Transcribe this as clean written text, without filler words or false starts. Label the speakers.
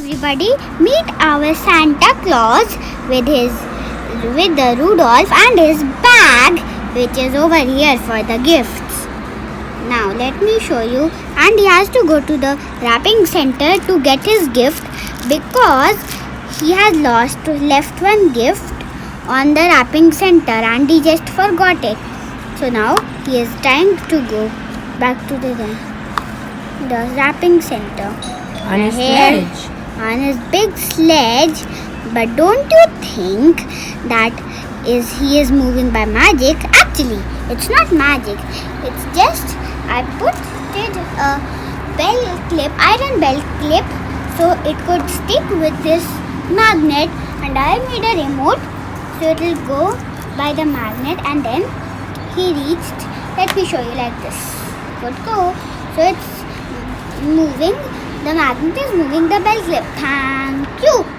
Speaker 1: everybody, meet our Santa Claus with the Rudolf and his bag, which is over here for the gifts. Now let me show you. And he has to go to the wrapping center to get his gift because he has left one gift on the wrapping center and he just forgot it. So now he is trying to go back to the wrapping center.
Speaker 2: On his sledge.
Speaker 1: On his big sledge. But don't you think that he is moving by magic? Actually, it's not magic. It's just I put a iron belt clip, so it could stick with this magnet, and I made a remote so it will go by the magnet, and then he reached. Let me show you like this. Could go. So it's moving. The magnet is moving the belt clip. Thank you.